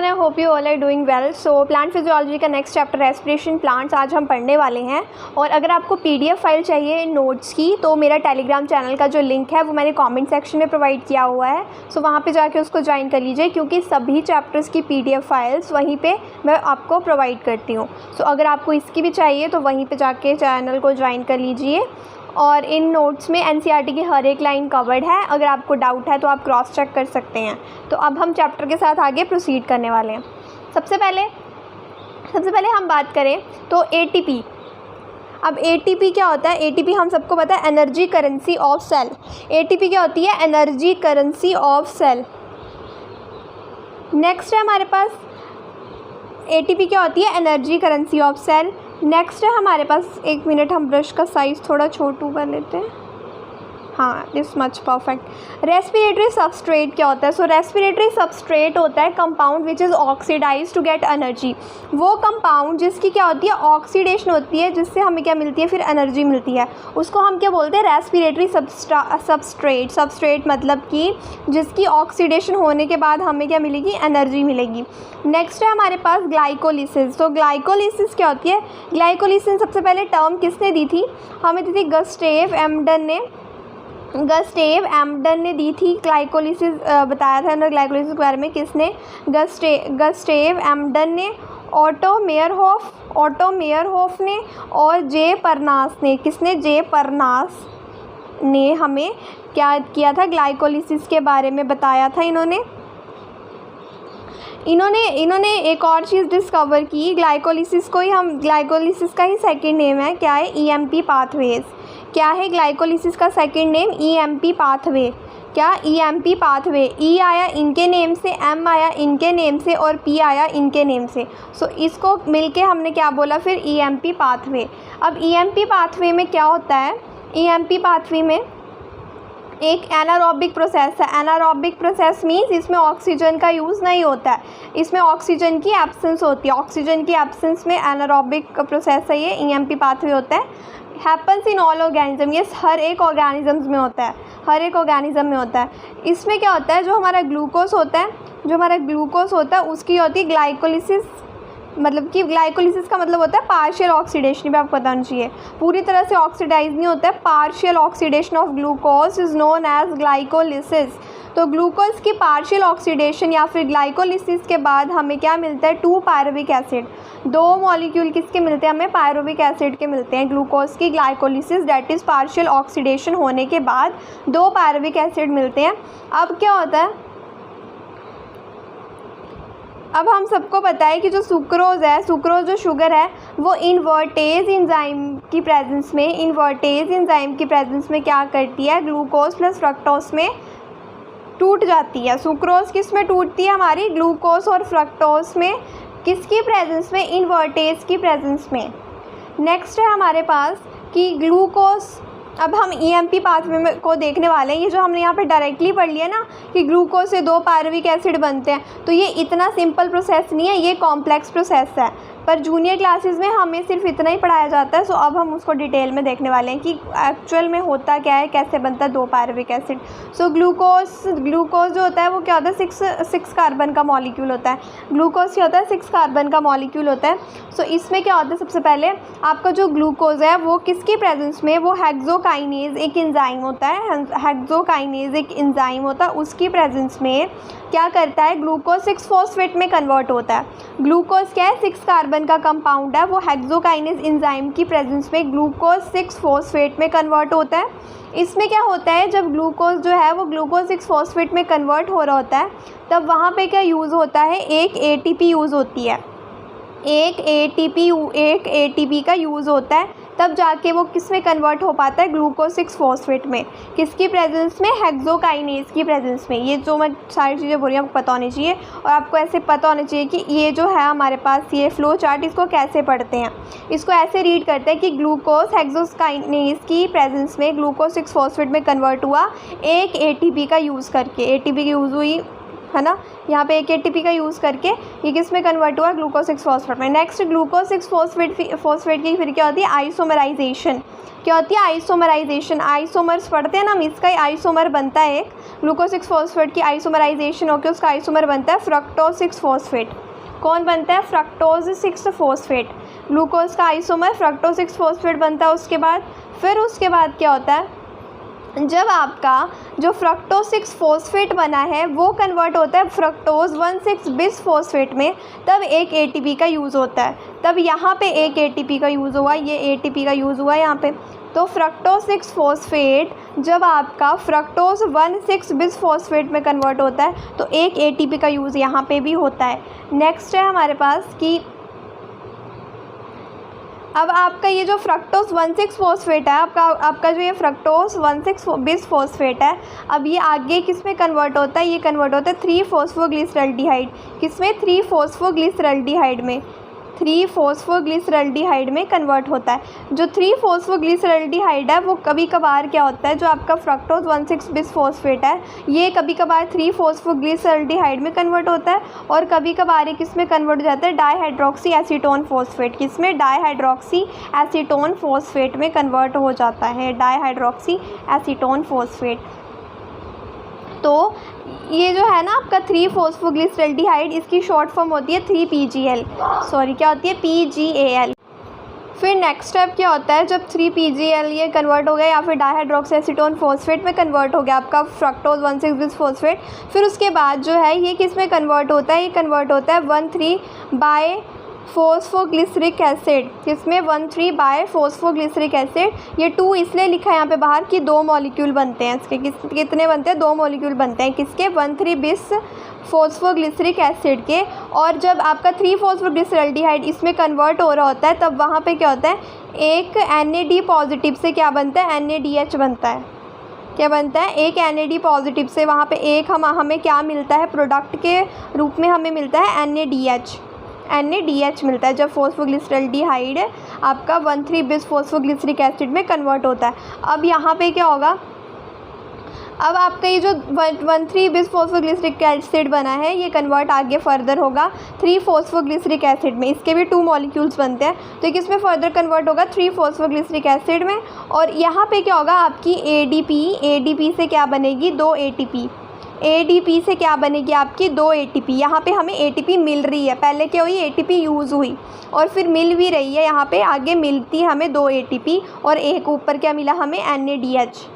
Everyone, I hope you all are doing well. So plant physiology का next chapter respiration plants आज हम पढ़ने वाले हैं। और अगर आपको पीडीएफ फाइल चाहिए नोट्स की तो मेरा टेलीग्राम चैनल का जो लिंक है वो मैंने कमेंट सेक्शन में प्रोवाइड किया हुआ है। सो वहाँ पे जाके उसको ज्वाइन कर लीजिए, क्योंकि सभी चैप्टर्स की पीडीएफ फाइल्स वहीं पे मैं आपको प्रोवाइड करती हूँ। सो अगर आपको इसकी भी चाहिए तो वहीं पर जाके चैनल को ज्वाइन कर लीजिए। और इन नोट्स में एनसीईआरटी की हर एक लाइन कवर्ड है। अगर आपको डाउट है तो आप क्रॉस चेक कर सकते हैं। तो अब हम चैप्टर के साथ आगे प्रोसीड करने वाले हैं। सबसे पहले हम बात करें तो एटीपी। अब एटीपी क्या होता है? एटीपी हम सबको पता है, energy currency of cell. ATP क्या होती है? Energy currency of cell. Next है हमारे पास एटीपी क्या होती है? Energy currency of cell. Next है हमारे पास, एक मिनट हम ब्रश का साइज़ थोड़ा छोटू कर लेते हैं। हाँ, this much perfect. Respiratory substrate क्या होता है? सो रेस्पिरेटरी सबस्ट्रेट होता है compound which is oxidize to get energy. वो कंपाउंड जिसकी क्या होती है? ऑक्सीडेशन होती है, जिससे हमें क्या मिलती है? फिर एनर्जी मिलती है। उसको हम क्या बोलते हैं? Respiratory substrate. सबस्ट्रेट मतलब कि जिसकी ऑक्सीडेशन होने के बाद हमें क्या मिलेगी? एनर्जी मिलेगी। नेक्स्ट है हमारे पास ग्लाइकोलिसिस। तो ग्लाइकोलिसिस क्या होती है? ग्लाइकोलिसिस सबसे पहले टर्म किसने दी थी? हमें दी थी गस्टेव एम्डन ने दी थी। ग्लाइकोलिसिस बताया था ना, ग्लाइकोलिसिस के बारे में किसने? गस्टेव एम्डन ने, ऑटो मेयरहोफ ने और जे परनास ने। किसने? जे परनास ने हमें क्या किया था? ग्लाइकोलिसिस के बारे में बताया था। इन्होंने एक और चीज़ डिस्कवर की। ग्लाइकोलिसिस का ही सेकंड नेम है क्या है? EMP pathways. क्या है ग्लाइकोलिसिस का सेकंड नेम? EMP pathway. क्या? EMP pathway. ई आया इनके नेम से, एम आया इनके नेम से और पी आया इनके नेम से। सो इसको मिलके हमने क्या बोला फिर? EMP pathway. अब ईएमपी पाथवे में क्या होता है? ईएमपी पाथवे में एक एनारोबिक प्रोसेस है। एनारोबिक प्रोसेस मीन्स इसमें ऑक्सीजन का यूज़ नहीं होता है, इसमें ऑक्सीजन की एब्सेंस होती है। ऑक्सीजन की एब्सेंस में एनारोबिक प्रोसेस है, ये ईएमपी पाथवे होता है। हैपन्स इन ऑल ऑर्गेनिज्म, ये हर एक ऑर्गेनिज्म में होता है, हर एक ऑर्गेनिज्म में होता है। इसमें क्या होता है? जो हमारा ग्लूकोज होता है उसकी होती है ग्लाइकोलिसिस। मतलब कि ग्लाइकोलिसिस का मतलब होता है पार्शियल ऑक्सीडेशन। भी आपको पता होना चाहिए, पूरी तरह से ऑक्सीडाइज नहीं होता है। Partial oxidation of glucose is known as glycolysis. तो ग्लूकोज की पार्शियल ऑक्सीडेशन या फिर ग्लाइकोलिसिस के बाद हमें क्या मिलता है? 2 पायरुविक एसिड। 2 मॉलिक्यूल किसके मिलते हैं हमें? पायरुविक एसिड के मिलते हैं। ग्लूकोज की glycolysis that is partial oxidation होने के बाद 2 पायरुविक एसिड मिलते हैं। अब क्या होता है? अब हम सबको पता है कि जो सुक्रोज़ है, सुक्रोज़ जो शुगर है, वो इन्वर्टेज एंजाइम की प्रेजेंस में क्या करती है? ग्लूकोज प्लस फ्रक्टोज में टूट जाती है। सुक्रोज़ किस में टूटती है हमारी? ग्लूकोज और फ्रक्टोज में। किसकी प्रेजेंस में? इन्वर्टेज की प्रेजेंस में। नेक्स्ट है हमारे पास कि ग्लूकोज। अब हम ईएमपी पाथवे को देखने वाले हैं। ये जो हमने यहाँ पे डायरेक्टली पढ़ लिया ना कि ग्लूकोज से 2 पायरुविक एसिड बनते हैं, तो ये इतना सिंपल प्रोसेस नहीं है, ये कॉम्प्लेक्स प्रोसेस है। पर जूनियर क्लासेस में हमें सिर्फ इतना ही पढ़ाया जाता है। सो अब हम उसको डिटेल में देखने वाले हैं कि एक्चुअल में होता क्या है, कैसे बनता है 2 पायरुविक एसिड। सो ग्लूकोज जो होता है वो क्या होता है? 6 कार्बन का मॉलिक्यूल होता है। ग्लूकोज क्या होता है? 6 कार्बन का मॉलिक्यूल होता है। सो इसमें क्या होता है? सबसे पहले आपका जो ग्लूकोज है वो किसकी प्रेजेंस में? वो हेक्सोकाइनेज एक एंजाइम होता है। हेक्सोकाइनेज एक एंजाइम होता है, उसकी प्रेजेंस में क्या करता है? ग्लूकोज 6 फॉस्फेट में कन्वर्ट होता है। ग्लूकोज क्या है? 6 कार्बन का कंपाउंड है। वो हेक्सोकाइनेज एंजाइम की प्रेजेंस में ग्लूकोज 6 फॉस्फेट में कन्वर्ट होता है। इसमें क्या होता है? जब ग्लूकोज जो है वो ग्लूकोज 6 फॉस्फेट में कन्वर्ट हो रहा होता है, तब वहाँ पे क्या यूज़ होता है? एक एटीपी यूज़ होती है। एक एटीपी का यूज़ होता है, तब जाके वो किस में कन्वर्ट हो पाता है? ग्लूकोज 6 फॉस्फेट में। किसकी प्रेजेंस में? हेक्सोकाइनेज की प्रेजेंस में। ये जो मैं सारी चीज़ें बोल रही हूँ आपको पता होनी चाहिए, और आपको ऐसे पता होना चाहिए कि ये जो है हमारे पास ये फ्लो चार्ट, इसको कैसे पढ़ते हैं। इसको ऐसे रीड करते हैं कि ग्लूकोज हेक्सोकाइनेज की प्रेजेंस में ग्लूकोज 6 फॉस्फेट में कन्वर्ट हुआ एक एटीपी का यूज़ करके। एटीपी की यूज़ हुई है ना। यहाँ पे एक ATP का यूज़ करके ये किस में कन्वर्ट हुआ, ग्लूकोज 6 फॉस्फेट में। नेक्स्ट ग्लूकोज 6 फॉस्फेट की फिर क्या होती है, आइसोमराइजेशन। क्या होती है, आइसोमराइजेशन। आइसोमर्स पढ़ते हैं ना हम, इसका आइसोमर बनता है एक ग्लूकोज 6 फॉस्फेट की आइसोमराइजेशन होकर उसका आइसोमर बनता है फ्रक्टोज 6 फॉस्फेट। कौन बनता है, फ्रक्टोज 6 फॉस्फेट। ग्लूकोज का आइसोमर फ्रक्टोज 6 फॉस्फेट बनता है। उसके बाद क्या होता है, जब आपका जो फ्रक्टोज 6 फॉस्फेट बना है वो कन्वर्ट होता है फ्रक्टोज 1,6 बिस फॉस्फेट में, तब एक ATP का यूज़ होता है। तब यहाँ पे एक ATP का यूज़ हुआ, ये ATP का यूज़ हुआ यहाँ पे। तो फ्रक्टोज 6 फॉस्फेट जब आपका फ्रक्टोज 1,6 बिस फॉस्फेट में कन्वर्ट होता है तो एक ATP का यूज़ यहाँ पे भी होता है। नेक्स्ट है हमारे पास कि अब आपका ये जो फ्रक्टोज 1,6 फॉस्फेट है, आपका जो ये फ्रक्टोज 1,6 बिस फॉस्फेट है, अब ये आगे किस में कन्वर्ट होता है, ये कन्वर्ट होता है 3-फॉस्फोग्लिसरल्डिहाइड। किस में, 3-फॉस्फोग्लिसरल्डिहाइड में। 3-फॉस्फोग्लिसरल्डिहाइड में कन्वर्ट होता है। जो 3-फॉस्फोग्लिसरल्डिहाइड है वो कभी कभार क्या होता है, जो आपका फ्रक्टोज 1,6 बिस फॉस्फेट है ये कभी कभार 3-फॉस्फोग्लिसरल्डिहाइड में कन्वर्ट होता है, और कभी कभार ये किस में कन्वर्ट हो जाता है, डाईहाइड्रोक्सी एसीटोन फॉस्फेट। किस में, डाईहाइड्रोक्सी एसीटोन फॉस्फेट में कन्वर्ट हो जाता है, डाईहाइड्रोक्सी एसीटोन फॉस्फेट। तो ये जो है ना आपका 3-फॉस्फोग्लिसरल्डिहाइड, इसकी शॉर्ट फॉर्म होती है 3-PGL, सॉरी क्या होती है, PGAL। फिर नेक्स्ट स्टेप क्या होता है, जब 3-PGL ये कन्वर्ट हो गया या फिर डाईहाइड्रोक्सी एसीटोन फॉस्फेट में कन्वर्ट हो गया आपका फ्रक्टोज 1,6 बिस फॉस्फेट, फिर उसके बाद जो है ये किस में कन्वर्ट होता है, ये कन्वर्ट होता है 1,3-बाय-फॉस्फोग्लिसरिक एसिड। किसमें, 1,3-बाय-फॉस्फोग्लिसरिक एसिड। ये 2 इसलिए लिखा है यहाँ पे बाहर कि 2 मॉलिक्यूल बनते हैं इसके। कितने बनते हैं, 2 मॉलिक्यूल बनते हैं किसके, 1,3-बिस फॉस्फोग्लिसरिक एसिड के। और जब आपका 3-फॉस्फोग्लिसरल्डिहाइड इसमें कन्वर्ट हो रहा होता है तब वहाँ पे क्या होता है, एक NAD पॉजिटिव से क्या बनता है, NADH बनता है। क्या बनता है, एक NAD पॉजिटिव से वहाँ पे एक हमें क्या मिलता है, प्रोडक्ट के रूप में हमें मिलता है NADH मिलता है, जब फॉस्फोग्लिसरल्डिहाइड आपका 1,3-बिस फॉस्फोग्लिसरिक एसिड में कन्वर्ट होता है। अब यहाँ पे क्या होगा, अब आपका ये जो 1,3-बिस फॉस्फोग्लिसरिक एसिड बना है ये कन्वर्ट आगे फर्दर होगा 3-फॉस्फोग्लिसरिक एसिड में। इसके भी 2 मॉलिक्यूल्स बनते हैं, तो ये किसमें फर्दर कन्वर्ट होगा, 3-फॉस्फोग्लिसरिक एसिड में। और यहाँ पे क्या होगा, आपकी ADP से क्या बनेगी, 2 ATP। ADP से क्या बनेगी आपकी, 2 ATP। यहाँ पे हमें ATP मिल रही है, पहले क्या हुई, ATP यूज़ हुई और फिर मिल भी रही है, यहाँ पे आगे मिलती है हमें 2 ATP और एक ऊपर क्या मिला हमें, NADH।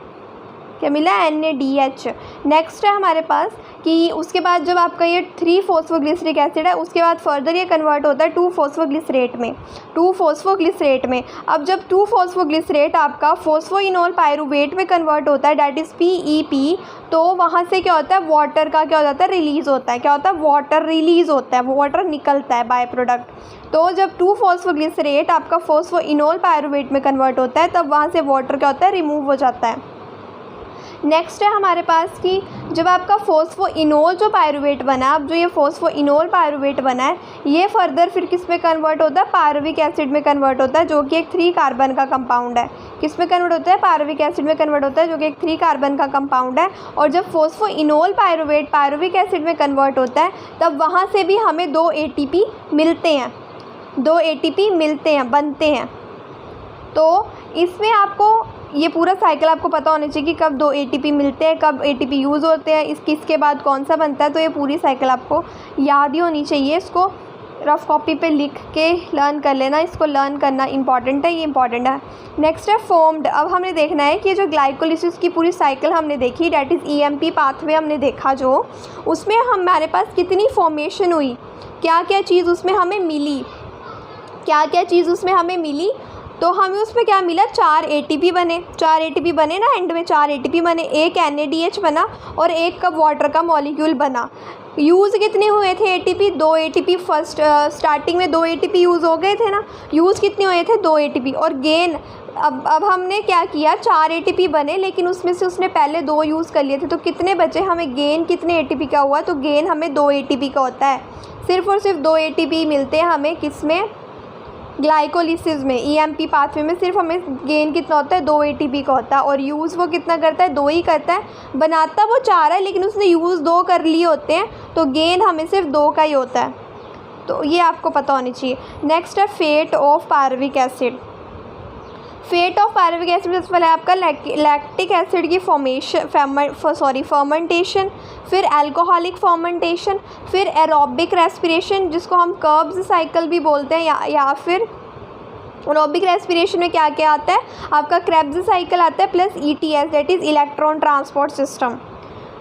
क्या मिला, NADH। नेक्स्ट है हमारे पास कि उसके बाद जब आपका ये 3-फॉस्फोग्लिसरिक एसिड है उसके बाद फर्दर ये कन्वर्ट होता है 2-फॉस्फोग्लिसरेट में। 2-फॉस्फोग्लिसरेट में अब जब 2-फॉस्फोग्लिसरेट आपका फॉस्फोइनोल पायरुवेट में कन्वर्ट होता है, डैट इज़ PEP, तो वहाँ से क्या होता है, वाटर का क्या हो जाता है, रिलीज़ होता है। क्या होता है, वाटर रिलीज़ होता है, वाटर निकलता है बाय प्रोडक्ट। तो जब 2-फॉस्फोग्लिसरेट आपका फॉस्फोइनोल पायरुवेट में कन्वर्ट होता है तब वहाँ से वाटर क्या होता है, रिमूव हो जाता है। नेक्स्ट है हमारे पास कि जब आपका फॉस्फोइनोल जो पायरुवेट बना, अब जो ये फॉस्फोइनोल पायरुवेट बना है ये फर्दर फिर किस में कन्वर्ट होता है, पायरुविक एसिड में कन्वर्ट होता है, जो कि एक 3 कार्बन का कंपाउंड है। किस में कन्वर्ट होता है, पायरुविक एसिड में कन्वर्ट होता है, जो कि एक 3 कार्बन का कंपाउंड है। और जब फॉस्फोइनोल पायरुवेट पायरुविक एसिड में कन्वर्ट होता है तब वहाँ से भी हमें 2 ATP मिलते हैं, 2 ATP मिलते हैं, बनते हैं। तो इसमें आपको ये पूरा साइकिल आपको पता होना चाहिए कि कब 2 ATP मिलते हैं, कब ATP यूज़ होते हैं, इसके बाद कौन सा बनता है। तो ये पूरी साइकिल आपको याद ही होनी चाहिए, इसको रफ़ कॉपी पे लिख के लर्न कर लेना, इसको लर्न करना इंपॉर्टेंट है, ये इंपॉर्टेंट है। नेक्स्ट है फॉर्म्ड। अब हमने देखना है कि जो ग्लाइकोलिसिस की पूरी साइकिल हमने देखी, डैट इज़ EMP पाथवे हमने देखा, जो उसमें हमारे पास कितनी फॉर्मेशन हुई, क्या क्या चीज़ उसमें हमें मिली, क्या क्या चीज़ उसमें हमें मिली। तो हमें उसमें क्या मिला, 4 ATP बने, 4 ATP बने ना, एंड में 4 ATP बने, एक NADH बना और एक कप वाटर का मॉलिक्यूल बना। यूज़ कितने हुए थे ATP, 2 ATP। फर्स्ट स्टार्टिंग में 2 ATP यूज़ हो गए थे ना, यूज़ कितने हुए थे, 2 ATP। और गेन अब हमने क्या किया, 4 ATP बने लेकिन उसमें से उसने पहले 2 यूज़ कर लिए थे, तो कितने बचे, हमें गेन कितने ATP का हुआ, तो गेन हमें 2 ATP का होता है। सिर्फ़ और सिर्फ 2 ATP मिलते हैं हमें, किस में, ग्लाइकोलिसिस में EMP पाथवे में सिर्फ हमें गेन कितना होता है, 2 ATP का होता है, और यूज़ वो कितना करता है, 2 ही करता है। बनाता वो 4 है लेकिन उसने यूज़ 2 कर लिए होते हैं, तो गेन हमें सिर्फ 2 का ही होता है। तो ये आपको पता होनी चाहिए। नेक्स्ट है fate of pyruvic acid. Fate of pyruvic acid सबसे पहले आपका लैक्टिक एसिड की फर्मेंटेशन, फिर अल्कोहलिक फर्मेंटेशन, फिर एरोबिक रेस्पिरेशन जिसको हम कर्ब्स साइकिल भी बोलते हैं, या फिर एरोबिक रेस्पिरेशन में क्या क्या आता है आपका, क्रेब्स साइकिल आता है, plus ETS that is electron transport system.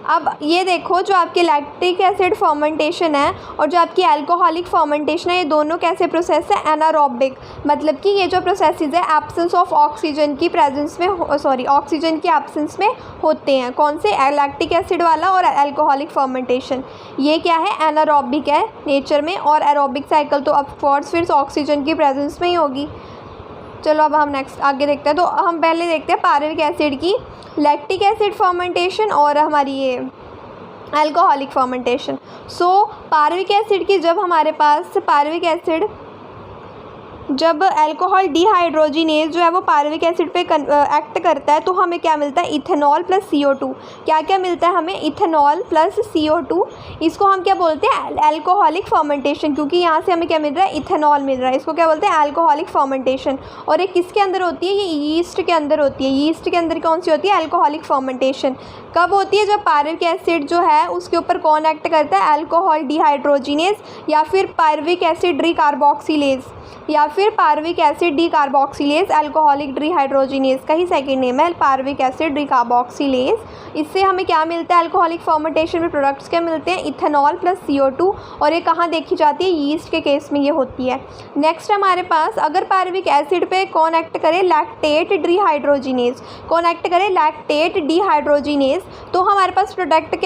अब ये देखो, जो आपकी लैक्टिक एसिड फर्मेंटेशन है और जो आपकी अल्कोहलिक फर्मेंटेशन है, ये दोनों कैसे प्रोसेस है, एनारोबिक। मतलब कि ये जो प्रोसेसेस है एब्सेंस ऑफ ऑक्सीजन की प्रेजेंस में ऑक्सीजन की एब्सेंस में होते हैं। कौन से, लैक्टिक एसिड वाला और अल्कोहलिक फर्मेंटेशन। ये क्या है, एनारोबिक है नेचर में, और एरोबिक साइकिल तो ऑफकोर्स फिर ऑक्सीजन की प्रेजेंस में ही होगी। चलो अब हम नेक्स्ट आगे देखते हैं। तो हम पहले देखते हैं पायरुविक एसिड की लैक्टिक एसिड फर्मेंटेशन और हमारी ये अल्कोहलिक फर्मेंटेशन। सो पायरुविक एसिड की जब हमारे पास पायरुविक एसिड जब अल्कोहल डिहाइड्रोजिनेज जो है वो पायरुविक एसिड पे एक्ट करता है, तो हमें क्या मिलता है, इथेनॉल प्लस CO2। क्या क्या मिलता है हमें, इथेनॉल प्लस CO2। इसको हम क्या बोलते हैं, अल्कोहलिक फर्मेंटेशन, क्योंकि यहाँ से हमें क्या मिल रहा है, इथेनॉल मिल रहा है। इसको क्या बोलते हैं, अल्कोहलिक फर्मेंटेशन। और ये किसके अंदर होती है, ये यीस्ट के अंदर होती है। यीस्ट के अंदर कौन सी होती है, अल्कोहलिक फर्मेंटेशन। कब होती है, जब पायरुविक एसिड जो है उसके ऊपर कौन एक्ट करता है, अल्कोहल डिहाइड्रोजिनेज, या फिर पायरुविक एसिड डिकार्बोक्सिलेज, या फिर पायरुविक एसिड डिकार्बोक्सिलेज। अल्कोहलिक डिहाइड्रोजिनेज का ही सेकेंड नेम है पायरुविक एसिड डिकार्बोक्सिलेज। इससे हमें क्या मिलता है, अल्कोहलिक फर्मेंटेशन में प्रोडक्ट्स क्या मिलते हैं, इथेनॉल प्लस CO2। और ये कहाँ देखी जाती है, यीस्ट के केस में ये होती है। नेक्स्ट हमारे पास, अगर पायरुविक एसिड पे कौन एक्ट करे, लैक्टेट डिहाइड्रोजिनेज। कौन एक्ट करे, लैक्टेट डिहाइड्रोजिनेज। तो हमारे पास प्रोडक्ट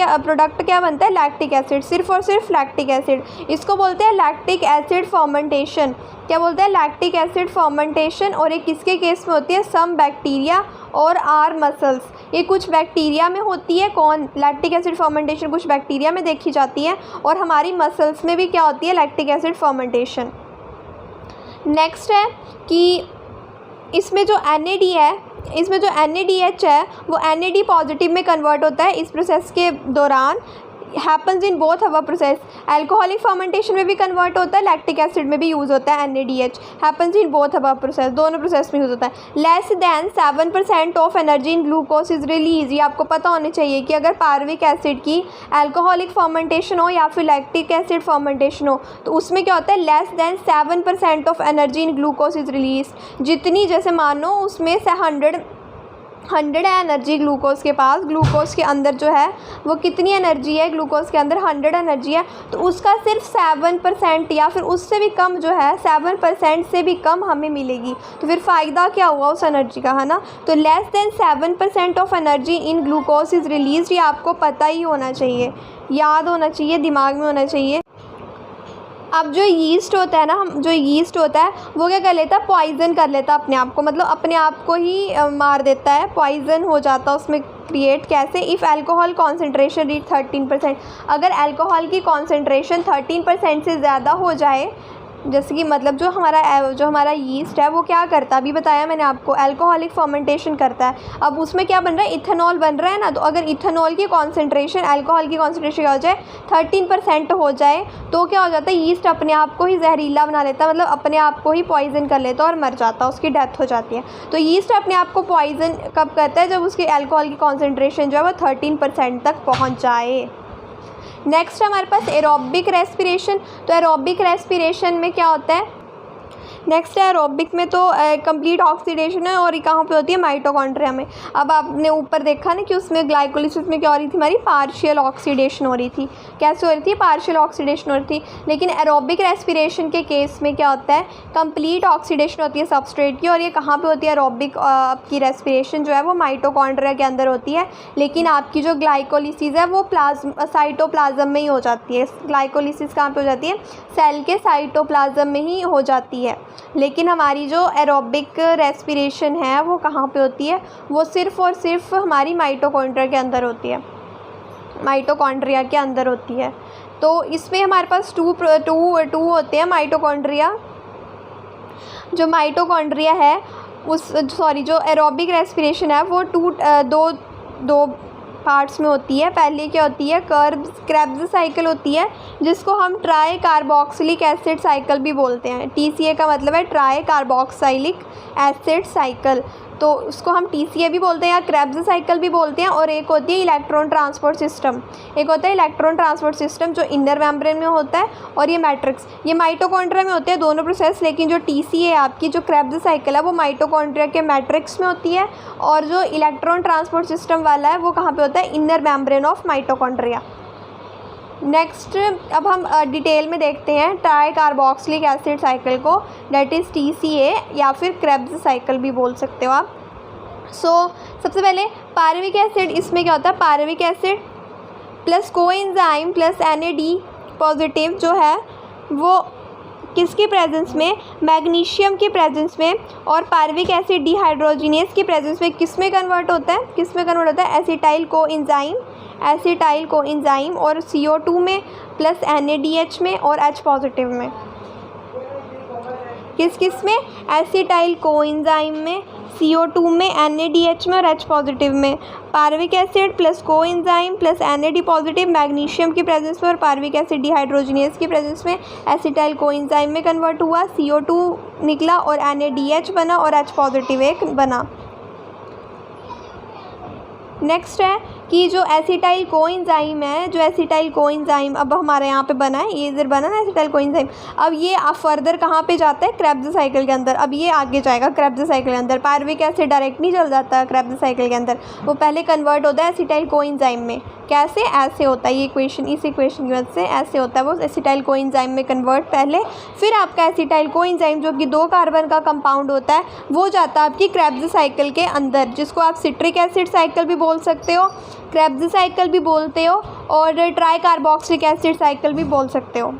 क्या बनता है, लैक्टिक एसिड, सिर्फ और सिर्फ लैक्टिक एसिड। इसको बोलते हैं लैक्टिक एसिड फर्मेंटेशन। क्या बोलते हैं, लैक्टिक एसिड फर्मेंटेशन। और ये किसके केस में होती है, सम बैक्टीरिया और आर मसल्स। ये कुछ बैक्टीरिया में होती है, कौन, लैक्टिक एसिड फर्मेंटेशन कुछ बैक्टीरिया में देखी जाती है, और हमारी मसल्स में भी क्या होती है, लैक्टिक एसिड फर्मेंटेशन। नेक्स्ट है कि इसमें जो NAD है, इसमें जो NADH है वो NAD पॉजिटिव में कन्वर्ट होता है इस प्रोसेस के दौरान। Happens in both our process. Alcoholic fermentation में भी कन्वर्ट होता है, लैक्टिक एसिड में भी यूज़ होता है NADH। Happens in both our process, दोनों प्रोसेस में यूज़ होता है। Less than 7% of energy in glucose is release. ये आपको पता होना चाहिए कि अगर पायरुविक एसिड की अल्कोहलिक फर्मेंटेशन हो या फिर लैक्टिक एसिड फर्मेंटेशन हो, तो उसमें क्या होता है, less than 7% of energy in glucose is release. जितनी, जैसे मानो उसमें से 100 है एनर्जी ग्लूकोज के पास, ग्लूकोज के अंदर जो है वो कितनी एनर्जी है, ग्लूकोज के अंदर 100 एनर्जी है, तो उसका सिर्फ 7% या फिर उससे भी कम जो है, 7% से भी कम हमें मिलेगी। तो फिर फ़ायदा क्या हुआ उस एनर्जी का, है ना। तो less than 7% of energy in glucose is release. ये आपको पता ही होना चाहिए, याद होना चाहिए, दिमाग में होना चाहिए। अब जो यीस्ट होता है ना, जो यीस्ट होता है वो क्या कर लेता है, पॉइज़न कर लेता है अपने आप को, मतलब अपने आप को ही मार देता है, पॉइज़न हो जाता है उसमें क्रिएट। कैसे, इफ़ अल्कोहल कॉन्सेंट्रेशन रीच 13%। अगर अल्कोहल की कॉन्सेंट्रेशन 13% से ज़्यादा हो जाए, जैसे कि मतलब जो हमारा यीस्ट है वो क्या करता है, अभी बताया मैंने आपको, अल्कोहलिक फर्मेंटेशन करता है। अब उसमें क्या बन रहा है, इथेनॉल बन रहा है ना। तो अगर इथेनॉल की कॉन्सेंट्रेशन, अल्कोहल की कॉन्सेंट्रेशन क्या हो जाए, 13% हो जाए, तो क्या हो जाता है, यीस्ट अपने आप को ही जहरीला बना लेता है, मतलब अपने आप को ही पॉइजन कर लेता है और मर जाता है, उसकी डेथ हो जाती है। तो यीस्ट अपने आप को पॉइजन कब करता है, जब उसकी अल्कोहल की कॉन्सेंट्रेशन जो है वो 13% तक पहुँच जाए। नेक्स्ट हमारे पास एरोबिक रेस्पिरेशन। तो एरोबिक रेस्पिरेशन में क्या होता है, नेक्स्ट है एरोबिक में तो कंप्लीट ऑक्सीडेशन है, और ये कहाँ पे होती है, माइटोकॉन्ड्रिया में। अब आपने ऊपर देखा ना कि उसमें ग्लाइकोलिसिस में क्या हो रही थी, हमारी पार्शियल ऑक्सीडेशन हो रही थी। कैसे हो रही थी, पार्शियल ऑक्सीडेशन हो रही थी। लेकिन एरोबिक रेस्पिरेशन के केस में क्या होता है, कंप्लीट ऑक्सीडेशन होती है सबस्ट्रेट की, और ये कहाँ पे होती है, एरोबिक आपकी रेस्पिरेशन जो है वो माइटोकॉन्ड्रिया के अंदर होती है। लेकिन आपकी जो ग्लाइकोलिसिस है वो साइटोप्लाज्म में ही हो जाती है। ग्लाइकोलिसिस कहाँ पे हो जाती है, सेल के साइटोप्लाज्म में ही हो जाती है। लेकिन हमारी जो एरोबिक रेस्पिरेशन है वो कहाँ पे होती है, वो सिर्फ़ और सिर्फ हमारी माइटोकॉन्ड्रिया के अंदर होती है, माइटोकॉन्ड्रिया के अंदर होती है। तो इसमें हमारे पास टू होते हैं माइटोकॉन्ड्रिया। जो माइटोकॉन्ड्रिया है जो एरोबिक रेस्पिरेशन है वो दो पार्ट्स में होती है। पहले क्या होती है, क्रेब्स साइकिल होती है, जिसको हम ट्राई कार्बोक्सिलिक एसिड साइकिल भी बोलते हैं। TCA का मतलब है ट्राई कार्बोक्सिलिक एसिड साइकिल, तो उसको हम TCA भी बोलते हैं या क्रेब्स साइकिल भी बोलते हैं। और एक होती है इलेक्ट्रॉन ट्रांसपोर्ट सिस्टम, एक होता है इलेक्ट्रॉन ट्रांसपोर्ट सिस्टम जो इनर मेम्ब्रेन में होता है, और ये मैट्रिक्स, ये माइटोकॉन्ड्रिया में होते हैं दोनों प्रोसेस। लेकिन जो TCA है आपकी, जो क्रेब्स साइकिल है, वो माइटोकॉन्ड्रिया के मैट्रिक्स में होती है, और जो इलेक्ट्रॉन ट्रांसपोर्ट सिस्टम वाला है वो कहाँ पे होता है, inner membrane of mitochondria. Next अब हम डिटेल में देखते हैं ट्राई कार्बोक्सिलिक एसिड साइकिल को, डेट इज़ TCA या फिर क्रेब्स साइकिल भी बोल सकते हो आप। सबसे पहले पायरुविक एसिड, इसमें क्या होता है, pyruvic acid plus coenzyme plus NAD positive जो है वो किसकी प्रेजेंस में, मैग्नीशियम की प्रेजेंस में, और पायरुविक एसिड डिहाइड्रोजिनेज की प्रेजेंस में किस में कन्वर्ट होता है, एसिटाइल कोएंजाइम और CO2 में प्लस NADH में और H पॉजिटिव में। किस में, एसिटाइल कोएंजाइम में, CO2 में, NADH में और H पॉजिटिव में। Pyruvic acid plus coenzyme plus NAD positive magnesium की प्रेजेंस में और पायरुविक एसिड डिहाइड्रोजिनेज की प्रेजेंस में एसिटाइल कोएंजाइम में कन्वर्ट हुआ, CO2 निकला और NADH बना और H पॉजिटिव एक बना। नेक्स्ट है कि जो एसिटाइल कोएंजाइम है, जो एसिटाइल कोएंजाइम अब हमारे यहाँ पे बना है, ये इधर बना ना एसिटाइल कोएंजाइम, अब ये फर्दर कहाँ पे जाता है, क्रेब्स साइकिल के अंदर। अब ये आगे जाएगा क्रेब्स साइकिल के अंदर, पायरुविक एसिड डायरेक्ट नहीं चल जाता क्रेब्स साइकिल के अंदर, वो पहले कन्वर्ट होता है एसिटाइल कोएंजाइम में। कैसे, ऐसे होता है ये इक्वेशन, इस इक्वेशन की वजह से ऐसे होता है, वो एसिटाइल कोएंजाइम में कन्वर्ट पहले, फिर आपका एसिटाइल कोएंजाइम जो कि 2 कार्बन का कंपाउंड होता है वो जाता है आपकी क्रेब्स साइकिल के अंदर, जिसको आप सिट्रिक एसिड साइकिल भी बोल सकते हो, क्रेब्स साइकिल भी बोलते हो, और ट्राई कार्बोक्सिलिक एसिड साइकिल भी बोल सकते हो।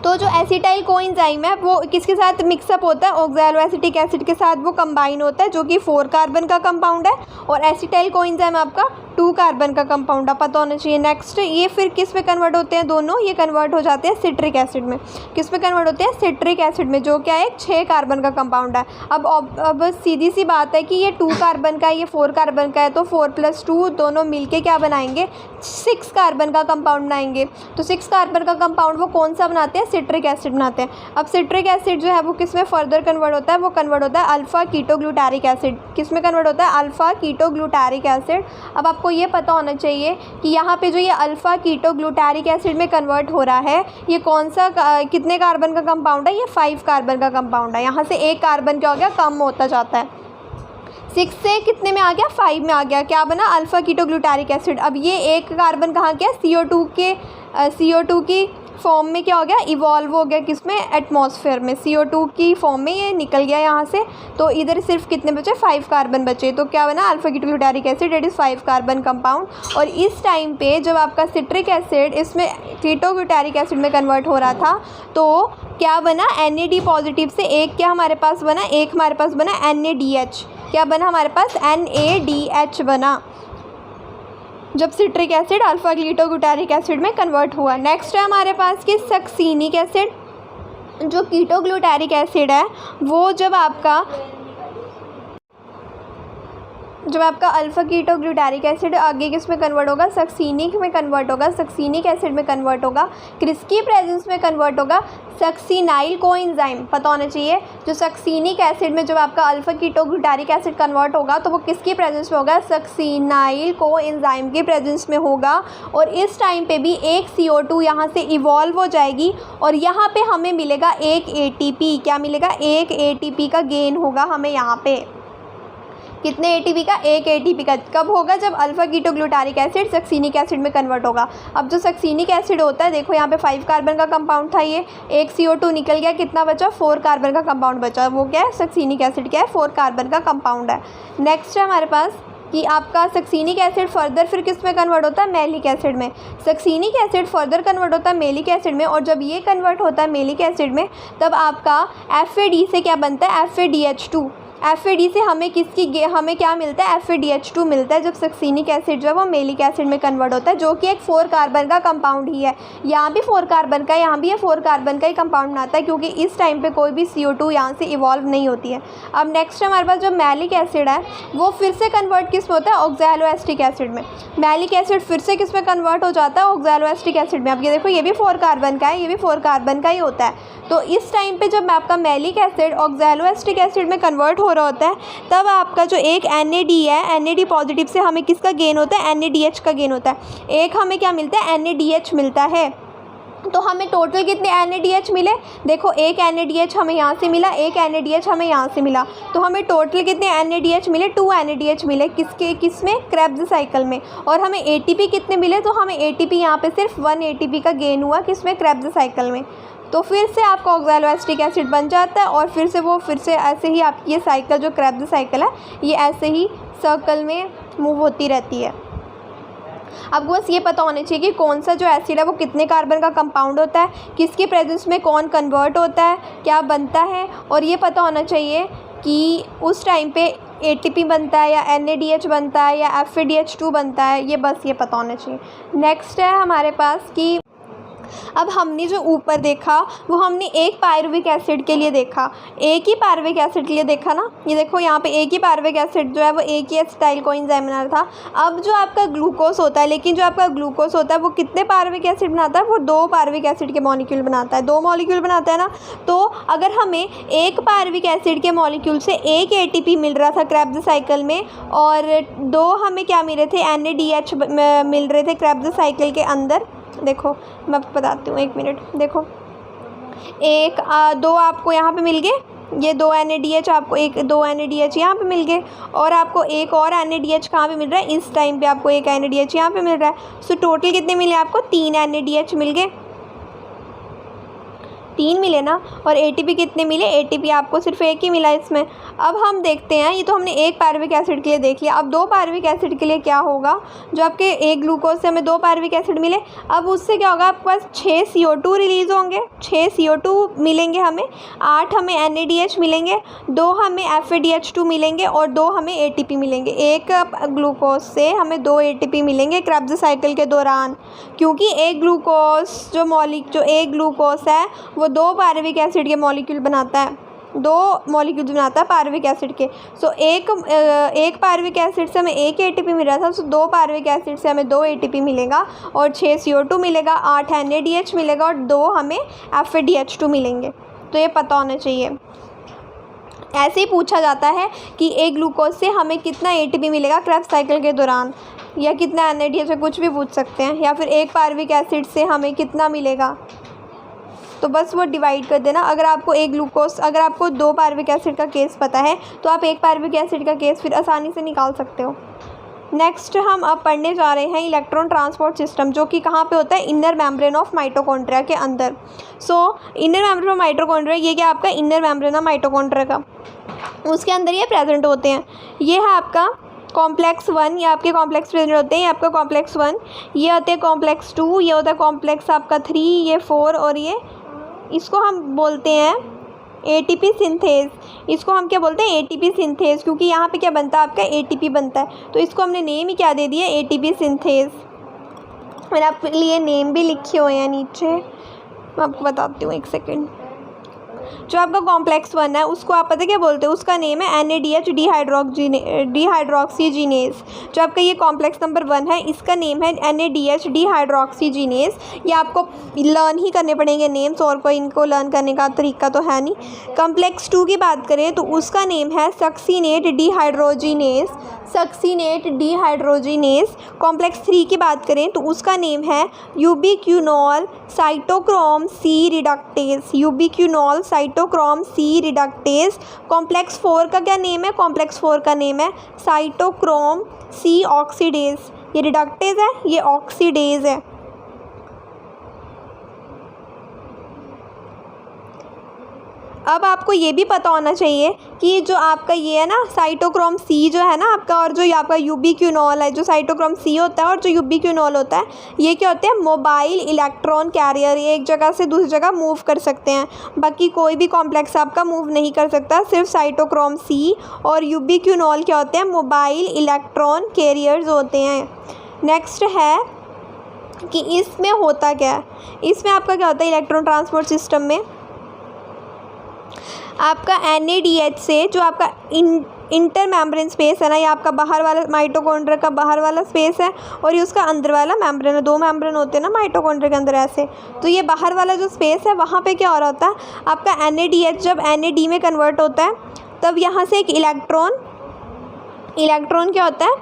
तो जो एसिटाइल कोएंजाइम है वो किसके साथ मिक्सअप होता है, ऑक्सैलो एसिटिक एसिड के साथ वो कंबाइन होता है, जो कि 4 कार्बन का कंपाउंड है, और एसिटाइल कोएंजाइम आपका 2 कार्बन का कंपाउंड है, पता होना चाहिए। नेक्स्ट ये फिर किस में कन्वर्ट होते हैं, दोनों ये कन्वर्ट हो जाते हैं सिट्रिक एसिड में। किस में कन्वर्ट होते हैं, सिट्रिक एसिड में, जो क्या है 6 कार्बन का कंपाउंड है। अब सीधी सी बात है कि ये 2 कार्बन का है, ये 4 कार्बन का है, तो 4 + 2 दोनों मिलके क्या बनाएंगे, 6 कार्बन का कंपाउंड बनाएंगे। तो 6 कार्बन का कंपाउंड वो कौन सा बनाते हैं, सिट्रिक एसिड बनाते हैं। अब सिट्रिक एसिड जो है वो किस में फर्दर कन्वर्ट होता है, वो कन्वर्ट होता है अल्फा कीटोग्लूटारिक एसिड। किस में कन्वर्ट होता है, अल्फा कीटोग्लूटारिक एसिड। अब आपको ये पता होना चाहिए कि यहाँ पे जो ये अल्फा कीटोग्लूटारिक एसिड में कन्वर्ट हो रहा है, ये कौन सा कितने कार्बन का कंपाउंड है, ये 5 कार्बन का कंपाउंड है। यहाँ से 1 कार्बन क्या हो गया, कम होता जाता है, 6 से कितने में आ गया, 5 में आ गया, क्या बना, अल्फा कीटोग्लूटारिक एसिड। अब ये 1 कार्बन कहाँ गया, CO2 की फॉर्म में क्या हो गया, इवॉल्व हो गया, किसमें, एटमॉस्फेयर में, CO2 की फॉर्म में ये निकल गया यहाँ से। तो इधर सिर्फ कितने बचे, 5 कार्बन बचे, तो क्या बना, alpha ketoglutaric acid, it is 5 carbon compound. और इस टाइम पे जब आपका सिट्रिक एसिड इसमें कीटोग्लूटारिक एसिड में कन्वर्ट हो रहा था, तो क्या बना, NAD पॉजिटिव से एक क्या हमारे पास बना, एक हमारे पास बना NADH, क्या बना हमारे पास, NADH बना, जब citric acid alpha ketoglutaric acid में कन्वर्ट हुआ। नेक्स्ट है हमारे पास कि सक्सीनिक एसिड, जो कीटोग्लूटारिक एसिड है वो जब आपका अल्फा कीटोग्लूटारिक एसिड आगे किस में कन्वर्ट होगा, सक्सीनिक में कन्वर्ट होगा, सक्सीनिक एसिड में कन्वर्ट होगा, किसकी प्रेजेंस में कन्वर्ट होगा, सक्सीनाइल कोएंजाइम, पता होना चाहिए। जो सक्सीनिक एसिड में जब आपका अल्फा कीटोग्लूटारिक एसिड कन्वर्ट होगा तो वो किसकी प्रेजेंस में होगा, सक्सीनाइल कोएंजाइम की प्रेजेंस में होगा। और इस टाइम पे भी एक CO2 यहाँ से इवॉल्व हो जाएगी और यहाँ पे हमें मिलेगा एक ATP, क्या मिलेगा, एक ATP का गेन होगा हमें यहाँ पे। कितने ATP का, एक ATP का। कब होगा, जब alpha ketoglutaric acid succinic acid में कन्वर्ट होगा। अब जो सक्सीनिक एसिड होता है, देखो यहाँ पे 5 कार्बन का कंपाउंड था, ये एक CO2 निकल गया, कितना बचा, 4 कार्बन का कंपाउंड बचा, वो क्या है, सक्सीनिक एसिड क्या है, 4 कार्बन का कंपाउंड है। नेक्स्ट है हमारे पास कि आपका सक्सीनिक एसिड फर्दर फिर किस में कन्वर्ट होता है, मेलिक एसिड में। सक्सीनिक एसिड फर्दर कन्वर्ट होता है मेलिक एसिड में, और जब ये कन्वर्ट होता है मेलिक एसिड में तब आपका FAD से क्या बनता है, FADH2, FAD से हमें क्या मिलता है, FADH2 मिलता है जब सक्सीनिक एसिड जो है वो मेलिक एसिड में कन्वर्ट होता है, जो कि एक 4 कार्बन का कंपाउंड ही है। यहाँ भी 4 कार्बन का, यहाँ भी ये 4 कार्बन का ही कंपाउंड बनाता है, क्योंकि इस टाइम पे कोई भी CO2 यहाँ से इवॉल्व नहीं होती है। अब नेक्स्ट हमारे पास जो मेलिक एसिड है वो फिर से कन्वर्ट किस में होता है, ऑक्सैलोएस्टिक एसिड में। मेलिक एसिड फिर से किस में कन्वर्ट हो जाता है, ऑक्सैलोएस्टिक एसिड में। अब ये देखो, ये भी 4 कार्बन का है, ये भी 4 कार्बन का ही होता है। तो इस टाइम पे जब आपका मेलिक एसिड ऑक्सैलोएस्टिक एसिड में कन्वर्ट हो रहा होता है, तब आपका जो एक NAD है, NAD पॉजिटिव से हमें किसका गेन होता है, NADH का गेन होता है। एक हमें क्या मिलता है, NADH मिलता है। तो हमें टोटल कितने NADH मिले, देखो एक NADH हमें यहाँ से मिला, एक NADH हमें यहाँ से मिला, तो हमें टोटल कितने NADH मिले, 2 NADH मिले। किसमें, क्रेब्स साइकिल में। और हमें ATP कितने मिले, तो हमें ATP यहाँ पे सिर्फ 1 ATP का गेन हुआ, किसमें, क्रेब्स साइकिल में। तो फिर से आपका ऑक्सैलोएस्टिक एसिड बन जाता है, और फिर से ऐसे ही आपकी ये साइकिल जो क्रेब्स साइकिल है ये ऐसे ही सर्कल में मूव होती रहती है। आपको बस ये पता होना चाहिए कि कौन सा जो एसिड है वो कितने कार्बन का कंपाउंड होता है, किसके प्रेजेंस में कौन कन्वर्ट होता है, क्या बनता है, और ये पता होना चाहिए कि उस टाइम पे ATP बनता है या NADH बनता है या FADH2 बनता है, ये बस ये पता होना चाहिए। नेक्स्ट है हमारे पास कि अब हमने जो ऊपर देखा वो हमने एक पायरुविक एसिड के लिए देखा, एक ही पायरुविक एसिड के लिए देखा ना। ये देखो यहाँ पे एक ही पायरुविक एसिड जो है वो एक ही एसिटाइल कोएंजाइम बना था। अब जो आपका ग्लूकोज होता है, लेकिन जो आपका ग्लूकोज होता है वो कितने पायरुविक एसिड बनाता है, वो 2 पायरुविक एसिड के मॉलिक्यूल बनाता है, 2 मॉलिक्यूल बनाता है ना। तो अगर हमें एक पायरुविक एसिड के मॉलिक्यूल से एक ATP मिल रहा था क्रेब्स साइकिल में, और 2 हमें क्या मिल रहे थे, NADH मिल रहे थे क्रेब्स साइकिल के अंदर। देखो मैं आपको बताती हूँ, 1 मिनट। देखो 2 आपको यहाँ पे मिल गए, ये 2 NADH आपको 2 NADH यहाँ पे मिल गए, और आपको एक और NADH कहाँ पे मिल रहा है, इस टाइम पे आपको एक NADH यहाँ पे मिल रहा है। सो टोटल कितने मिले आपको, 3 NADH मिल गए, 3 मिले ना। और ATP कितने मिले, ATP आपको सिर्फ एक ही मिला इसमें। अब हम देखते हैं, ये तो हमने एक पायरुविक एसिड के लिए देख लिया, अब 2 पायरुविक एसिड के लिए क्या होगा। जो आपके एक ग्लूकोज से हमें 2 पायरुविक एसिड मिले, अब उससे क्या होगा, आपके पास 6 CO2 रिलीज़ होंगे, 6 CO2 मिलेंगे हमें, 8 हमें NADH मिलेंगे, 2 हमें FADH2 मिलेंगे, और 2 हमें ATP मिलेंगे। एक ग्लूकोज से हमें 2 ATP मिलेंगे क्रेब्स साइकिल के दौरान, क्योंकि एक ग्लूकोज है वो 2 पायरुविक एसिड के मॉलिक्यूल बनाता है, 2 मॉलिक्यूल्स बनाता है पायरुविक एसिड के। सो एक पायरुविक एसिड से हमें एक ATP मिल रहा था, सो 2 पायरुविक एसिड से हमें 2 ATP मिलेगा, और 6 CO2 मिलेगा, 8 NADH मिलेगा, और 2 हमें FADH2 मिलेंगे। तो ये पता होना चाहिए। ऐसे ही पूछा जाता है कि एक ग्लूकोज से हमें कितना ATP मिलेगा क्रेब्स साइकिल के दौरान, या कितना NADH से कुछ भी पूछ सकते हैं, या फिर एक पायरुविक एसिड से हमें कितना मिलेगा। तो बस वो डिवाइड कर देना। अगर आपको 2 पायरुविक एसिड का केस पता है तो आप एक पायरुविक एसिड का केस फिर आसानी से निकाल सकते हो। नेक्स्ट हम अब पढ़ने जा रहे हैं इलेक्ट्रॉन ट्रांसपोर्ट सिस्टम, जो कि कहाँ पे होता है, इनर मेम्ब्रेन ऑफ माइटोकॉन्ड्रिया के अंदर। सो इनर मेम्ब्रेन ऑफ माइटोकॉन्ड्रिया, ये क्या आपका इनर मेम्ब्रेन ऑफ माइटोकॉन्ड्रिया का, उसके अंदर ये प्रेजेंट होते हैं। ये है आपका कॉम्प्लेक्स 1, ये आपके कॉम्प्लेक्स प्रेजेंट होते हैं, ये आपका कॉम्प्लेक्स 1, ये होते हैं कॉम्प्लेक्स 2, ये होता है कॉम्प्लेक्स आपका 3, ये 4, और ये इसको हम बोलते हैं ATP सिंथेज। इसको हम क्या बोलते हैं, ATP सिंथेज, क्योंकि यहाँ पे क्या बनता है, आपका ATP बनता है, तो इसको हमने नेम ही क्या दे दिया, ATP सिंथेज। मैंने आपके लिए नेम भी लिखे हुए हैं नीचे, मैं आपको बताती हूँ, 1 सेकेंड। जो आपका कॉम्प्लेक्स 1 है उसको आप पता क्या बोलते हैं, उसका नेम है NADH डिहाइड्रोक्सीजीनेज। जो आपका ये कॉम्प्लेक्स नंबर 1 है इसका नेम है NADH डिहाइड्रोक्सीजीनेज। ये आपको लर्न ही करने पड़ेंगे नेम्स, और कोई इनको लर्न करने का तरीका तो है नहीं। कॉम्प्लेक्स 2 की बात करें तो उसका नेम है सक्सीनेट डिहाइड्रोजीनेज। कॉम्प्लेक्स 3 की बात करें तो उसका नेम है यूबिक्यूनॉल साइटोक्रोम C रिडक्टेज। कॉम्प्लेक्स 4 का क्या नेम है, कॉम्प्लेक्स 4 का नेम है साइटोक्रोम C ऑक्सीडेज। ये रिडक्टेज है, ये ऑक्सीडेज है। अब आपको ये भी पता होना चाहिए कि जो आपका ये है ना साइटोक्रोम सी जो है ना आपका, और जो ये आपका यूबिक्विनोल है, जो साइटोक्रोम सी होता है और जो यूबिक्विनोल होता है, ये क्या होते हैं, मोबाइल इलेक्ट्रॉन कैरियर। ये एक जगह से दूसरी जगह मूव कर सकते हैं, बाकी कोई भी कॉम्प्लेक्स आपका मूव नहीं कर सकता। सिर्फ साइटोक्रोम सी और यूबिक्विनोल क्या होते हैं, मोबाइल इलेक्ट्रॉन कैरियर्स होते हैं। नेक्स्ट है कि इसमें होता क्या है, इसमें आपका क्या होता है इलेक्ट्रॉन ट्रांसपोर्ट सिस्टम में आपका NADH से जो आपका इंटर मेम्ब्रेन स्पेस है ना, ये आपका बाहर वाला माइटोकॉन्ड्रिया का बाहर वाला स्पेस है और ये उसका अंदर वाला मेम्ब्रेन है। 2 मेम्ब्रेन होते हैं ना माइटोकॉन्ड्रिया के अंदर ऐसे, तो ये बाहर वाला जो स्पेस है वहाँ पे क्या हो रहा होता है आपका NADH जब NAD में कन्वर्ट होता है तब यहाँ से एक इलेक्ट्रॉन क्या होता है,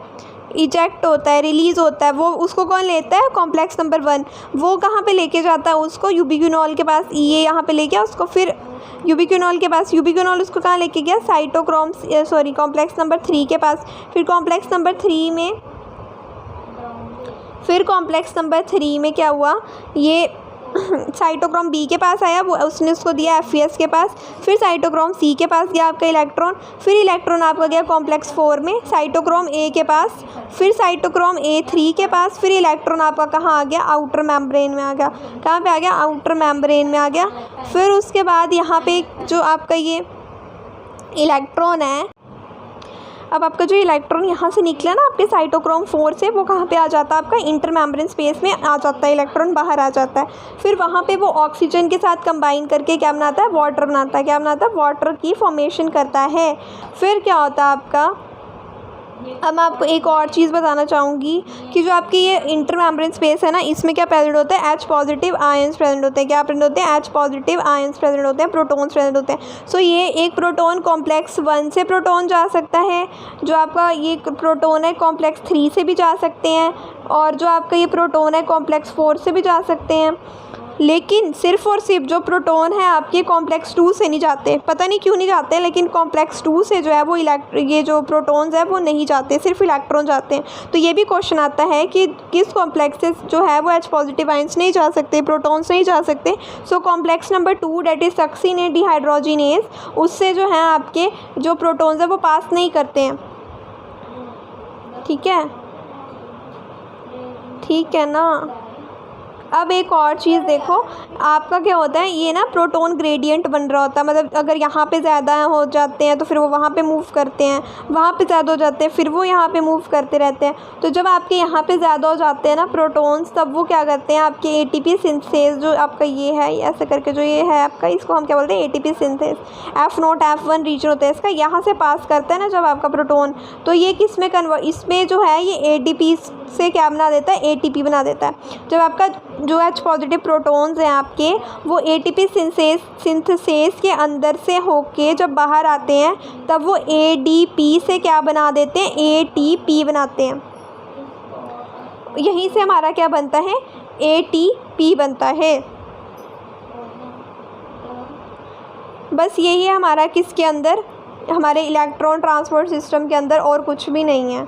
इजेक्ट होता है, रिलीज़ होता है। वो उसको कौन लेता है, कॉम्प्लेक्स नंबर 1। वो कहाँ पे लेके जाता है उसको, यूबिक्विनोल के पास, ये यहाँ पे ले गया उसको, फिर यूबिक्विनोल के पास, यूबिक्विनोल उसको कहाँ लेके गया, कॉम्प्लेक्स नंबर 3 के पास। फिर कॉम्प्लेक्स नंबर 3 में क्या हुआ, ये साइटोक्रोम बी के पास आया, वो उसने उसको दिया FES के पास। फिर साइटोक्रोम सी के पास गया आपका इलेक्ट्रॉन, फिर इलेक्ट्रॉन आपका गया कॉम्प्लेक्स 4 में साइटोक्रोम ए के पास, फिर साइटोक्रोम A3 के पास, फिर इलेक्ट्रॉन आपका कहाँ आ गया, आउटर मेम्ब्रेन में आ गया। कहाँ पे आ गया, आउटर मेम्ब्रेन में आ गया। फिर उसके बाद यहाँ पे जो आपका ये इलेक्ट्रॉन है, अब आपका जो इलेक्ट्रॉन यहाँ से निकला ना आपके साइटोक्रोम 4 से, वो कहाँ पे आ जाता है, आपका इंटर मेम्ब्रेन स्पेस में आ जाता है, इलेक्ट्रॉन बाहर आ जाता है। फिर वहाँ पे वो ऑक्सीजन के साथ कंबाइन करके क्या बनाता है, वाटर बनाता है। क्या बनाता है, वाटर की फॉर्मेशन करता है। फिर क्या होता है आपका, अब मैं आपको एक और चीज़ बताना चाहूँगी कि जो आपकी ये इंटर मेम्ब्रेन स्पेस है ना, इसमें क्या प्रेजेंट होता है, H पॉजिटिव आयंस प्रेजेंट होते हैं। क्या प्रेजेंट होते हैं, H पॉजिटिव आयंस प्रेजेंट होते हैं, प्रोटॉन्स प्रेजेंट होते हैं। सो ये एक प्रोटॉन कॉम्प्लेक्स 1 से प्रोटॉन जा सकता है, जो आपका ये प्रोटॉन है कॉम्प्लेक्स 3 से भी जा सकते हैं, और जो आपका ये प्रोटॉन है कॉम्प्लेक्स 4 से भी जा सकते हैं। लेकिन सिर्फ और सिर्फ जो प्रोटॉन है आपके कॉम्प्लेक्स 2 से नहीं जाते, पता नहीं क्यों नहीं जाते, लेकिन कॉम्प्लेक्स 2 से जो है वो ये जो प्रोटॉन्स है वो नहीं जाते, सिर्फ इलेक्ट्रॉन जाते हैं। तो ये भी क्वेश्चन आता है कि किस कॉम्प्लेक्सेस जो है वो H पॉजिटिव आयंस नहीं जा सकते, प्रोटॉन्स नहीं जा सकते। So complex number 2 that is succinate dehydrogenase, उससे जो है आपके जो प्रोटॉन्स है वो पास नहीं करते हैं। ठीक है ना। अब एक और चीज़ देखो, आपका क्या होता है, ये ना प्रोटॉन ग्रेडियंट बन रहा होता है। मतलब अगर यहाँ पे ज़्यादा हो जाते हैं तो फिर वो वहाँ पे मूव करते हैं, वहाँ पे ज़्यादा हो जाते हैं फिर वो यहाँ पे मूव करते रहते हैं। तो जब आपके यहाँ पे ज़्यादा हो जाते हैं ना प्रोटॉन्स, तब वो क्या करते हैं, आपके ATP सिंथेस जो आपका ये है, ऐसे करके जो ये है आपका, इसको हम क्या बोलते हैं, ATP synthase. F0 F1 reason होता है इसका, यहाँ से पास करता है ना जब आपका प्रोटॉन, तो ये किस में इसमें जो है ये ADP से क्या बना देता है, ATP बना देता है। जब आपका जो H पॉजिटिव प्रोटॉन्स हैं आपके, वो ATP सिंथेसिस के अंदर से होके जब बाहर आते हैं तब वो ADP से क्या बना देते हैं, ATP बनाते हैं। यहीं से हमारा क्या बनता है, ATP बनता है। बस यही है हमारा किसके अंदर, हमारे इलेक्ट्रॉन ट्रांसपोर्ट सिस्टम के अंदर, और कुछ भी नहीं है।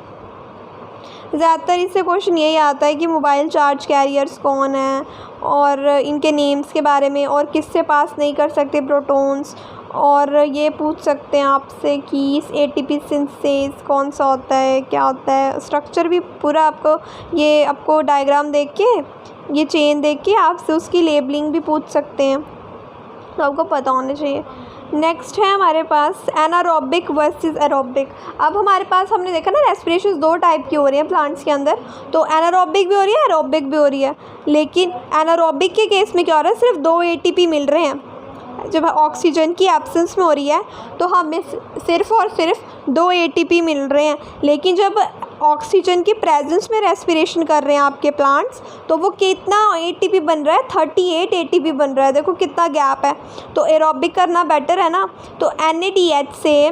ज़्यादातर इससे क्वेश्चन यही आता है कि मोबाइल चार्ज कैरियर्स कौन हैं और इनके नेम्स के बारे में, और किससे पास नहीं कर सकते प्रोटॉन्स, और ये पूछ सकते हैं आपसे कि इस ATP सिंथेसिस कौन सा होता है, क्या होता है। स्ट्रक्चर भी पूरा आपको डायग्राम देख के, ये चेन देख के आपसे उसकी लेबलिंग भी पूछ सकते हैं, तो आपको पता होना चाहिए। नेक्स्ट है हमारे पास एनारोबिक वर्सेस एरोबिक। अब हमारे पास हमने देखा ना रेस्पिरेशन 2 टाइप की हो रही है प्लांट्स के अंदर, तो एनारोबिक भी हो रही है, एरोबिक भी हो रही है। लेकिन एनारोबिक के केस में क्या हो रहा है, सिर्फ 2 ATP मिल रहे हैं। जब ऑक्सीजन की एब्सेंस में हो रही है तो हमें सिर्फ और सिर्फ 2 ATP मिल रहे हैं। लेकिन जब ऑक्सीजन की प्रेजेंस में रेस्पिरेशन कर रहे हैं आपके प्लांट्स, तो वो कितना ATP बन रहा है, 38 ATP बन रहा है। देखो कितना गैप है। तो एरोबिक करना बेटर है ना। तो NADH से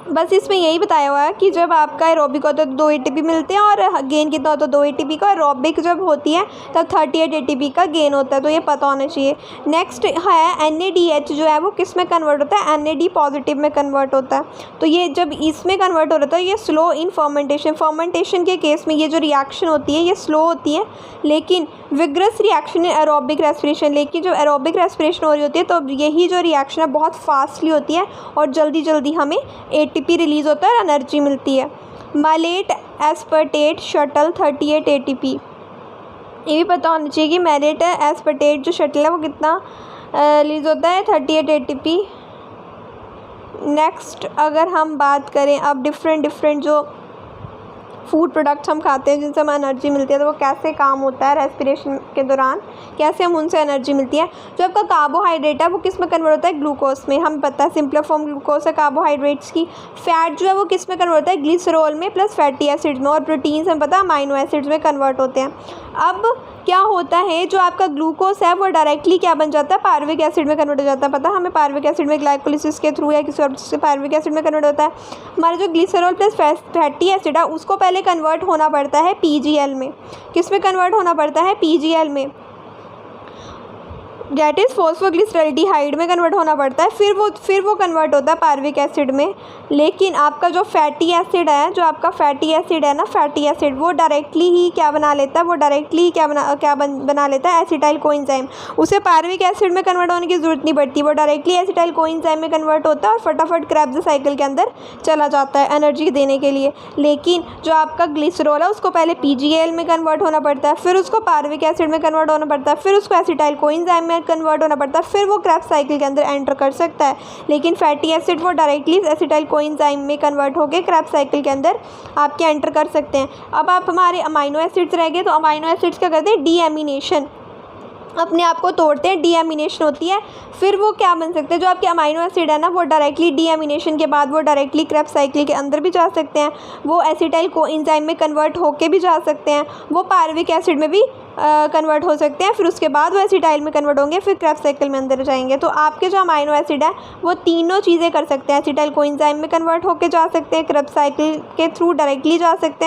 बस इसमें यही बताया हुआ है कि जब आपका एरोबिक होता है तो 2 ATP मिलते हैं और गेन कितना होता है 2 ATP का। एरोबिक जब होती है तब 38 ATP का गेन होता है, तो ये पता होना चाहिए। नेक्स्ट है NADH जो है वो किस में कन्वर्ट होता है, NAD पॉजिटिव में कन्वर्ट होता है। तो ये जब इसमें कन्वर्ट हो रहा है ये स्लो इन फर्मेंटेशन के केस में ये जो रिएक्शन होती है ये स्लो होती है, लेकिन vigorous reaction in aerobic respiration, लेकिन जब एरोबिक रेस्पिरेशन हो रही होती है तो यही जो रिएक्शन है बहुत फास्टली होती है और जल्दी जल्दी हमें ATP रिलीज़ होता है और एनर्जी मिलती है। मैलेट एस्पर्टेट शटल 38 ATP, ये भी पता होना चाहिए कि मैलेट एस्पर्टेट जो शटल है वो कितना रिलीज़ होता है 38 ATP। नेक्स्ट अगर हम बात करें अब डिफरेंट जो फूड प्रोडक्ट्स हम खाते हैं जिनसे हमें एनर्जी मिलती है तो वो कैसे काम होता है रेस्पिरेशन के दौरान, कैसे हम उनसे एनर्जी मिलती है। जो आपका कार्बोहाइड्रेट है वो किस में कन्वर्ट होता है, ग्लूकोज में। हम पता है सिंपलर फॉर्म ग्लूकोज है कार्बोहाइड्रेट्स की। फैट जो है वो किस में कन्वर्ट होता है, ग्लिसरॉल में प्लस फैटी एसिड्स में। और प्रोटीन्स हम पता है अमाइनो एसिड्स में कन्वर्ट होते हैं। अब क्या होता है जो आपका ग्लूकोज है वो डायरेक्टली क्या बन जाता है, पार्विक एसिड में कन्वर्ट हो जाता है। पता है हमें पार्विक एसिड में ग्लाइकोलिसिस के थ्रू या किसी और से पार्विक एसिड में कन्वर्ट होता है। हमारा जो ग्लिसरॉल प्लस फैटी एसिड है उसको पहले कन्वर्ट होना पड़ता है PGL में। किस में कन्वर्ट होना पड़ता है, PGL में, डेट इज़ फॉस्फोग्लिसरल्डिहाइड में कन्वर्ट होना पड़ता है। फिर वो कन्वर्ट होता है पार्विक एसिड में। लेकिन आपका जो फैटी एसिड है, जो आपका फैटी एसिड है ना, फैटी एसिड वो डायरेक्टली ही क्या बना लेता है, वो डायरेक्टली बना लेता है एसिटाइल कोएंजाइम। उसे पार्विक एसिड में कन्वर्ट होने की ज़रूरत नहीं पड़ती, वो डायरेक्टली एसिटाइल कोएंजाइम में कन्वर्ट होता है और फटाफट क्रेब्स साइकिल के अंदर चला जाता है एनर्जी देने के लिए। लेकिन जो आपका ग्लिसरॉल है उसको पहले PGL में कन्वर्ट होना पड़ता है, फिर उसको पार्विक एसिड में कन्वर्ट होना पड़ता है, फिर उसको एसिटाइल कोएंजाइम में कन्वर्ट होना पड़ता है, फिर वो क्रेब्स साइकिल के अंदर एंटर कर सकता है। लेकिन फैटी एसिड वो डायरेक्टली एसिटाइल कोएंजाइम में कन्वर्ट होकर क्रेब्स साइकिल के अंदर आपके एंटर कर सकते हैं। अब आप हमारे अमाइनो एसिड्स रह गए, तो अमाइनो एसिड्स क्या करते हैं, डीएमिनेशन, अपने आप को तोड़ते हैं, डीएमिनेशन होती है। फिर वो क्या बन सकते हैं, जो आपके अमाइनो एसिड है ना वो डायरेक्टली डीएमिनेशन के बाद वो डायरेक्टली क्रेब्स साइकिल के अंदर भी जा सकते हैं, वो एसिटाइल कोएंजाइम में कन्वर्ट होके भी जा सकते हैं, वो पार्विक एसिड में भी कन्वर्ट हो सकते हैं। फिर उसके बाद वो एसिटाइल में कन्वर्ट होंगे, फिर क्रेब्स साइकिल में अंदर जाएंगे। तो आपके जो अमाइनो एसिड है वो तीनों चीज़ें कर सकते हैं, एसिटाइल कोएंजाइम में कन्वर्ट होके जा सकते हैं, क्रेब्स साइकिल के थ्रू डायरेक्टली जा सकते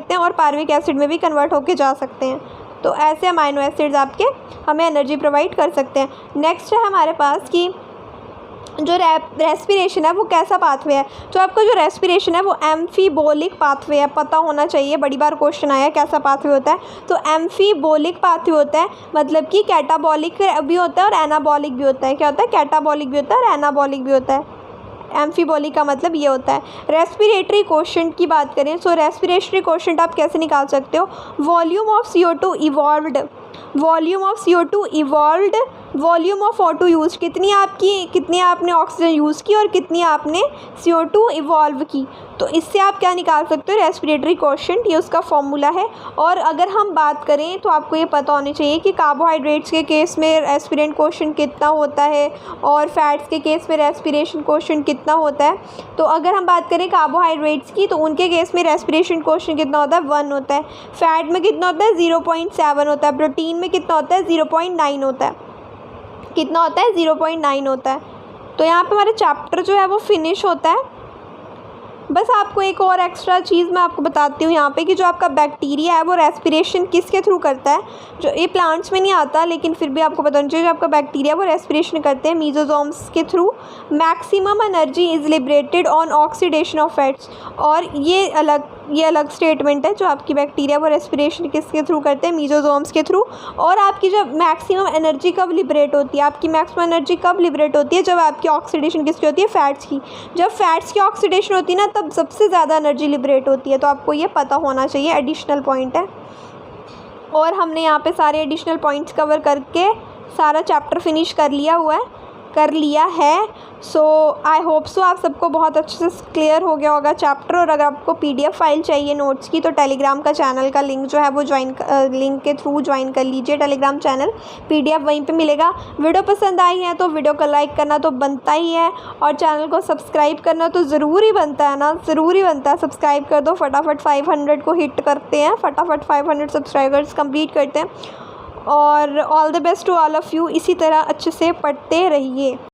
हैं और पार्विक एसिड में भी कन्वर्ट होके जा सकते हैं। तो ऐसे अमाइनो एसिड्स आपके हमें एनर्जी प्रोवाइड कर सकते हैं। नेक्स्ट है हमारे पास कि जो रेस्पिरेशन है वो कैसा पाथवे है। तो आपका जो रेस्पिरेशन है वो एम्फीबोलिक पाथवे है, पता होना चाहिए, बड़ी बार क्वेश्चन आया कैसा पाथवे होता है। तो एम्फीबोलिक पाथवे होता है, मतलब कि कैटाबॉलिक भी होता है और एनाबॉलिक भी होता है। क्या होता है, कैटाबॉलिक भी होता है और एनाबॉलिक भी होता है। एम्फीबोलिक का मतलब ये होता है। रेस्पिरेटरी कोशेंट की बात करें, सो रेस्पिरेटरी कोशेंट आप कैसे निकाल सकते हो, volume of CO2 evolved, volume of CO2 evolved, volume of O2 use, कितनी आपने ऑक्सीजन यूज़ की और कितनी आपने CO2 इवॉल्व की। तो इससे आप क्या निकाल सकते हो, रेस्पिरेटरी कोशेंट, ये उसका फॉर्मूला है। और अगर हम बात करें तो आपको ये पता होनी चाहिए कि कार्बोहाइड्रेट्स के केस में रेस्पिरेंट कोशेंट कितना होता है और फैट्स के केस में रेस्पिरेशन कोशेंट कितना होता है। तो अगर हम बात करें कार्बोहाइड्रेट्स की तो उनके केस में रेस्पिरेशन कोशेंट कितना होता है, 1 होता है। फैट में कितना होता है, 0.7 होता है। प्रोटीन में कितना होता है, 0.9 होता है। कितना होता है, 0.9 होता है। तो यहाँ पे हमारा चैप्टर जो है वो फिनिश होता है। बस आपको एक और एक्स्ट्रा चीज़ मैं आपको बताती हूँ यहाँ पे कि जो आपका बैक्टीरिया है वो रेस्पिरेशन किसके थ्रू करता है, जो ये प्लांट्स में नहीं आता लेकिन फिर भी आपको बताना चाहिए, जो आपका बैक्टीरिया वो रेस्पिरेशन करते हैं मीजोजोम्स के through. Maximum energy is liberated on oxidation of fats, और ये अलग स्टेटमेंट है। जो आपकी बैक्टीरिया वो रेस्पिरेशन किसके थ्रू करते हैं, मीजोजोम्स के थ्रू। और आपकी जब मैक्सिमम एनर्जी कब लिबरेट होती है, आपकी मैक्सिमम एनर्जी कब लिबरेट होती है, जब आपकी ऑक्सीडेशन किसकी होती है, फैट्स की। जब फैट्स की ऑक्सीडेशन होती है ना तब सबसे ज़्यादा एनर्जी लिबरेट होती है। तो आपको ये पता होना चाहिए, एडिशनल पॉइंट है। और हमने यहाँ पे सारे एडिशनल पॉइंट्स कवर करके सारा चैप्टर फिनिश कर लिया है। सो आई होप सो आप सबको बहुत अच्छे से क्लियर हो गया होगा चैप्टर। और अगर आपको PDF फाइल चाहिए नोट्स की तो टेलीग्राम का चैनल का लिंक जो है वो लिंक के थ्रू ज्वाइन कर लीजिए टेलीग्राम चैनल, PDF वहीं पे मिलेगा। वीडियो पसंद आई है तो वीडियो को लाइक करना तो बनता ही है, और चैनल को सब्सक्राइब करना तो ज़रूरी बनता है ना, ज़रूरी बनता है। सब्सक्राइब कर दो, फटाफट 500 को हिट करते हैं, फटाफट 500 सब्सक्राइबर्स कंप्लीट करते हैं। और all the best to all of you, इसी तरह अच्छे से पढ़ते रहिए।